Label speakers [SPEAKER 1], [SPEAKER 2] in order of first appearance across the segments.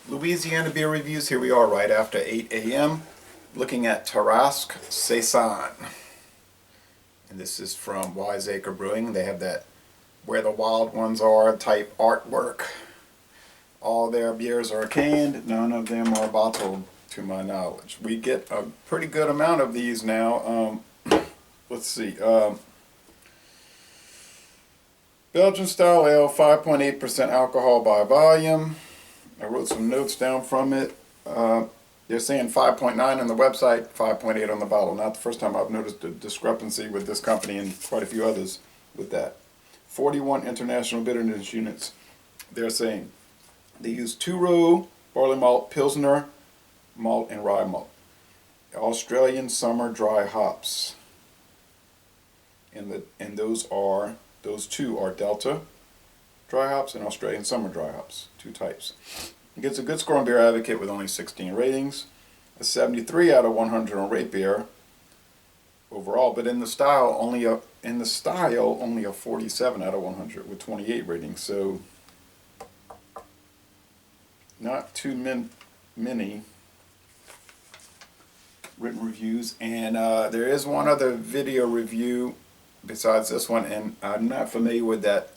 [SPEAKER 1] Louisiana beer reviews. Here we are right after 8 a.m. looking at Tarasque Saison. And this is from Wiseacre Brewing. They have that where the wild ones are type artwork. All their beers are canned. None of them are bottled to my knowledge. We get a pretty good amount of these now. Let's see. Belgian style ale, 5.8% alcohol by volume. I wrote some notes down from it. They're saying 5.9 on the website, 5.8 on the bottle. Not the first time I've noticed a discrepancy with this company and quite a few others with that. 41 international bitterness units. They're saying they use two-row barley malt, Pilsner malt, and rye malt. Australian summer dry hops. And those two are Delta dry hops and Australian summer dry hops, two types. It gets a good score on Beer Advocate with only 16 ratings, a 73 out of 100 on Rate Beer overall, but in the style only a 47 out of 100 with 28 ratings. So not too many written reviews, and there is one other video review besides this one, and I'm not familiar with that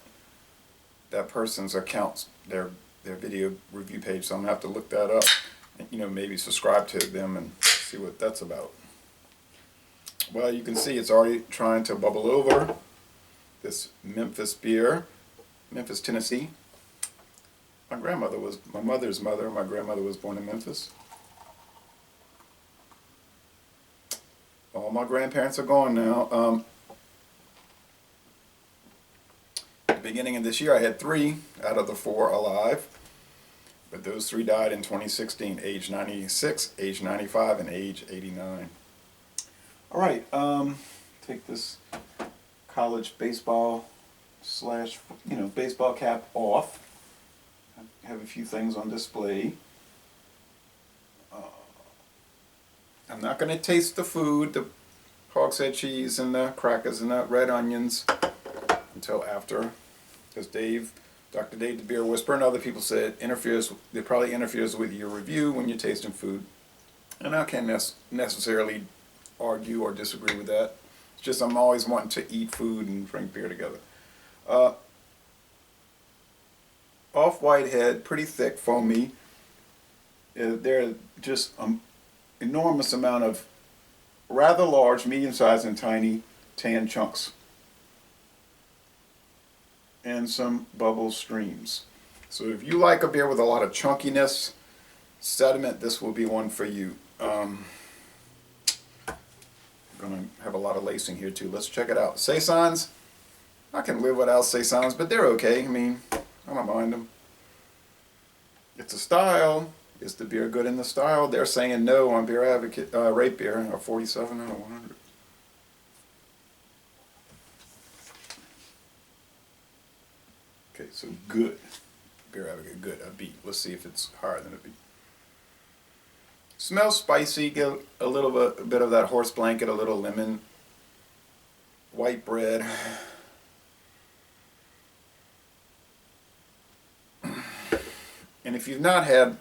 [SPEAKER 1] person's accounts, their video review page, so I'm gonna have to look that up and, maybe subscribe to them and see what that's about. Well, you can see it's already trying to bubble over. This Memphis beer, Memphis, Tennessee. My mother's mother, my grandmother was born in Memphis. All my grandparents are gone now. At the beginning of this year, I had 3 out of the 4 alive, but those 3 died in 2016, age 96, age 95, and age 89. All right, take this college baseball / baseball cap off. I have a few things on display. I'm not going to taste the food, the hogshead cheese and the crackers and the red onions until after, because Dr. Dave the Beer Whisperer and other people said it probably interferes with your review when you're tasting food. And I can't necessarily argue or disagree with that. It's just I'm always wanting to eat food and drink beer together. Off-white head, pretty thick, foamy. They're just enormous amount of rather large, medium-sized, and tiny tan chunks, and some bubble streams. So if you like a beer with a lot of chunkiness, sediment, this will be one for you. I'm going to have a lot of lacing here too. Let's check it out. Saisons, I can live without Saisons, but they're okay. I mean, I don't mind them. It's a style. Is the beer good in the style? They're saying no on Beer Advocate, Rate Beer, a 47 out of 100. Okay, so good. Beer Advocate, good. A B. Let's see if it's higher than a B. Smells spicy. Get a little bit of that horse blanket, a little lemon, white bread. And if you've not had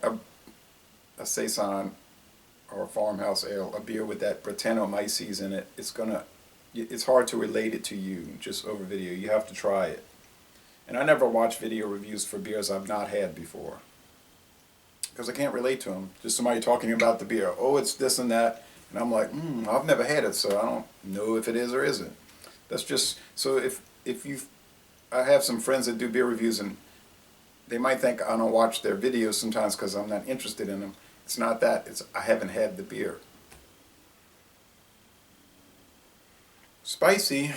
[SPEAKER 1] a Saison or a farmhouse ale, a beer with that Brettanomyces in it, it's hard to relate it to you just over video. You have to try it. And I never watch video reviews for beers I've not had before, because I can't relate to them. Just somebody talking about the beer. Oh, it's this and that. And I'm like, I've never had it, so I don't know if it is or isn't. That's just, so I have some friends that do beer reviews, and they might think I don't watch their videos sometimes because I'm not interested in them. It's not that. It's I haven't had the beer. Spicy,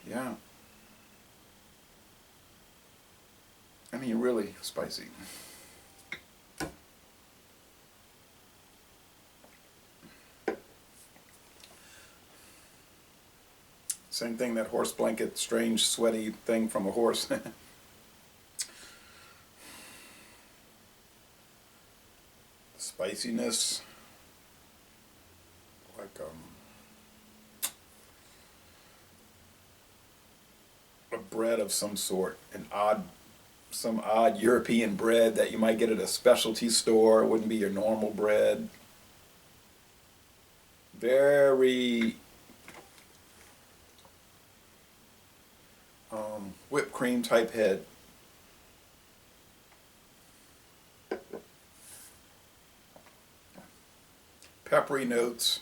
[SPEAKER 1] yeah. I mean, really spicy. Same thing, that horse blanket, strange, sweaty thing from a horse. Spiciness, like a bread of some sort, an odd some odd European bread that you might get at a specialty store. It wouldn't be your normal bread. Very whipped cream type head. Peppery notes.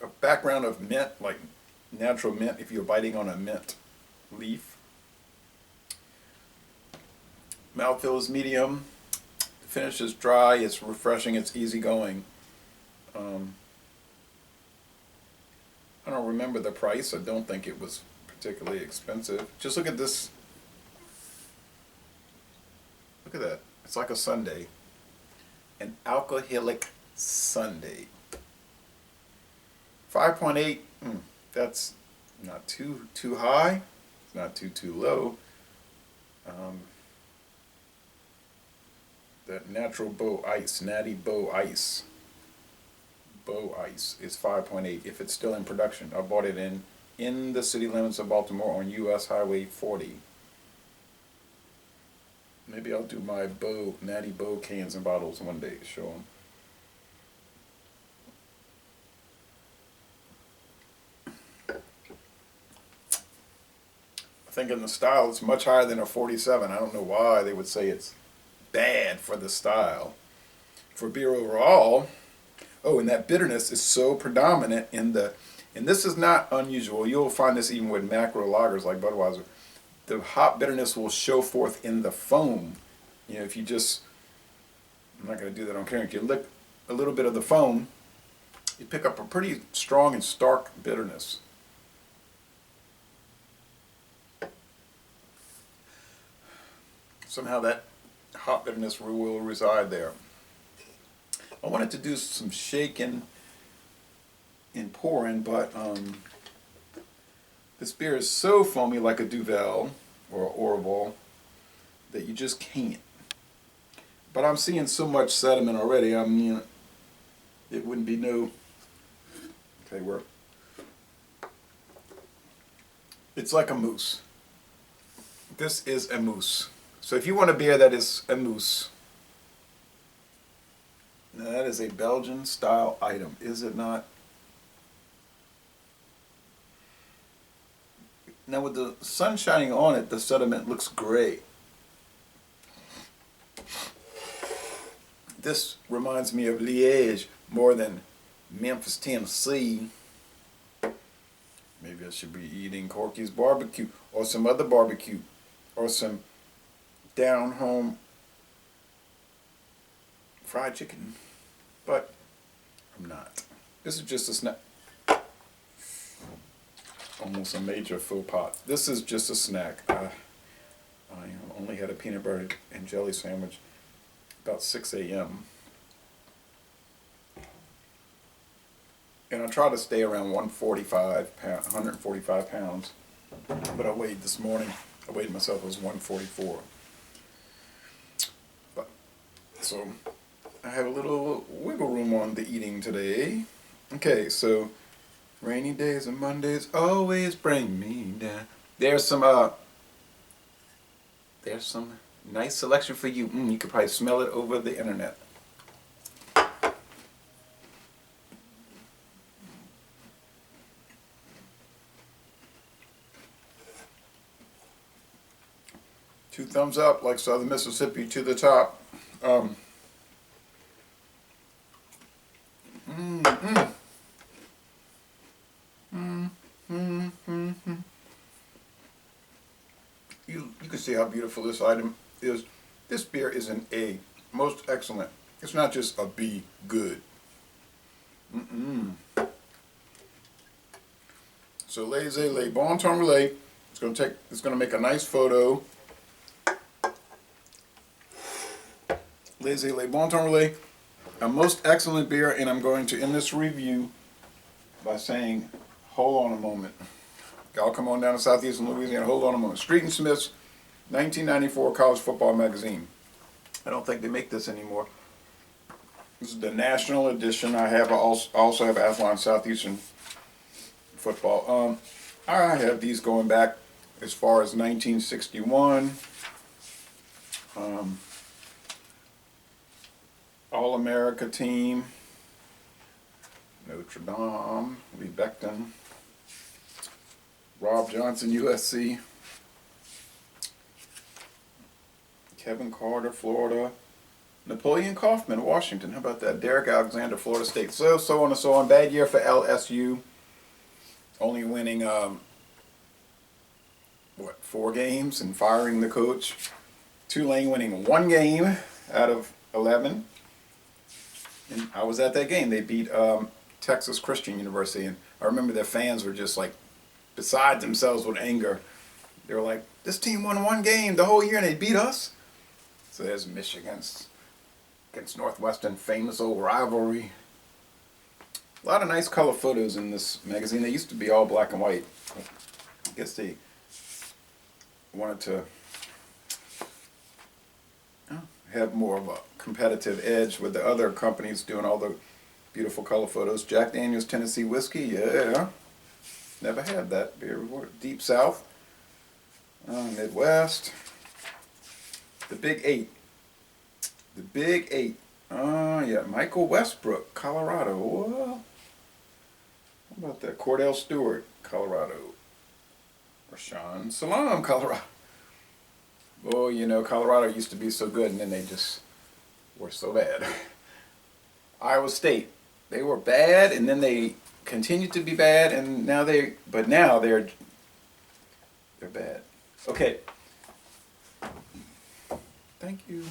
[SPEAKER 1] A background of mint, like natural mint if you're biting on a mint leaf. Mouthfeel is medium. The finish is dry, it's refreshing, it's easygoing. I don't remember the price. I don't think it was particularly expensive. Just look at this. Look at that. It's like a sundae. An alcoholic sundae. 5.8. That's not too high. It's not too low. That natural bow ice, natty bow ice. Bow ice is 5.8 if it's still in production. I bought it in the city limits of Baltimore on US Highway 40. Maybe I'll do my natty bow cans and bottles one day. Show them. I think in the style it's much higher than a 47. I don't know why they would say it's bad for the style. For beer overall, oh, and that bitterness is so predominant in the, and this is not unusual. You'll find this even with macro lagers like Budweiser. The hop bitterness will show forth in the foam. You know, if you just, I'm not going to do that on camera. If you lick a little bit of the foam, you pick up a pretty strong and stark bitterness. Somehow that hop bitterness will reside there. I wanted to do some shaking and pouring, but this beer is so foamy like a Duvel or Orval that you just can't. But I'm seeing so much sediment already. I mean, it wouldn't be no. Okay, it's like a mousse. This is a mousse. So if you want a beer that is a mousse, now that is a Belgian style item, is it not? Now with the sun shining on it, the sediment looks gray. This reminds me of Liège more than Memphis, Tennessee. Maybe I should be eating Corky's barbecue or some other barbecue or some down home fried chicken, but I'm not. This is just a snack. Almost a major faux pas. This is just a snack. I only had a peanut butter and jelly sandwich about 6 a.m. And I try to stay around 145 pounds. But I weighed this morning. I weighed myself, it was 144. But so I have a little wiggle room on the eating today. Okay, so rainy days and Mondays always bring me down. There's some nice selection for you. You could probably smell it over the internet. Two thumbs up, like Southern Mississippi to the top. You can see how beautiful this item is. This beer is an A, most excellent. It's not just a B, good. So Les Bon Temps Relais. It's gonna make a nice photo. Les Bon Temps Relais, a most excellent beer, and I'm going to end this review by saying, hold on a moment. Y'all come on down to southeastern Louisiana, hold on a moment. Street and Smith's 1994 College Football Magazine. I don't think they make this anymore. This is the national edition. I also have Athlon Southeastern Football. I have these going back as far as 1961. All-America team, Notre Dame, Lee Becton, Rob Johnson, USC, Kevin Carter, Florida, Napoleon Kaufman, Washington. How about that? Derek Alexander, Florida State. So on and so on. Bad year for LSU. Only winning, 4 games and firing the coach. Tulane winning 1 game out of 11. And I was at that game. They beat Texas Christian University. And I remember their fans were just like beside themselves with anger. They were like, this team won 1 game the whole year and they beat us? So there's Michigan against Northwestern, famous old rivalry. A lot of nice color photos in this magazine. They used to be all black and white. I guess they wanted to have more of a competitive edge with the other companies doing all the beautiful color photos. Jack Daniel's Tennessee Whiskey, yeah. Never had that beer before. Deep South, Midwest. The Big 8. The Big 8. Yeah, Michael Westbrook, Colorado. Whoa. How about that? Cordell Stewart, Colorado. Rashawn Salam, Colorado. Oh, you know, Colorado used to be so good, and then they just were so bad. Iowa State. They were bad, and then they continued to be bad, and now they're bad. Okay. Thank you.